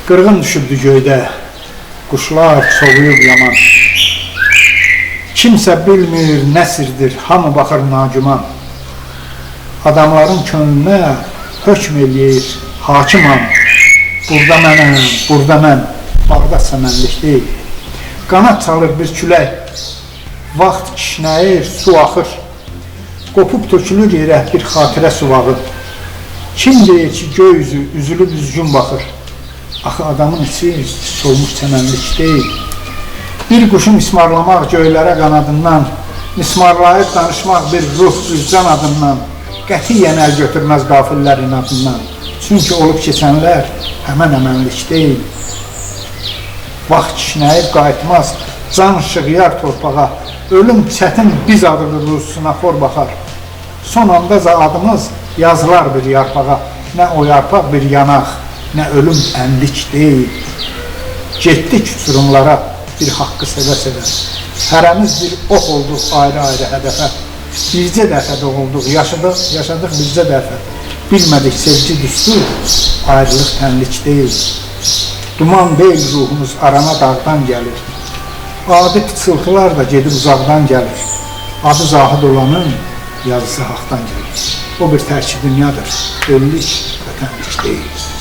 Qırğın düşübdü göydə, quşlar soğuyub yaman. Kimsə bilmir nəsirdir, hamı baxır nacüman. Adamların könlünə hökm eləyir hakimam. Burada mənəm, burada mən, bağda səmənlik deyil. Qanat çalır bir külək, vaxt kişnəyir, su axır. Qopub tökülür yerə bir xatirə suvağı. Kim deyir ki, göy üzü, üzülüb üzgün baxır. Axı adamın içi solmuş çəmənlik deyil. Bir quşu mismarlamaq göylərə qanadından, mismarlayıb danışmaq bir ruh üzcan adından, qətiyyən əl götürməz qafillər inadından. Çünki olub keçənlər həmən əmənlik deyil. Vaxt kişnəyib qayıtmaz, can şığıyar torpağa, ölüm çətin biz adını ruzusuna xor baxar. Son andaca adımız yazılar bir yarpağa, nə o yarpaq bir yanaq, nə ölüm ənlik deyil. Getdik uçurumlara bir haqqı sevə-sevə, hərəmiz bir ox olduq ayrı-ayrı hədəfə. Bircə dəfə doğulduq, yaşadıq bircə dəfə. Bilmədik sevgi düstur, ayrılıq tənlik deyil. Duman deyil ruhumuz arana dağdan gəlir. Adi pıçıltılar da gedib uzaqdan gəlir. Adı zahid olanın yazısı haqdan gəlir. O bir tərki dünyadır, ölülük və tənlik deyil.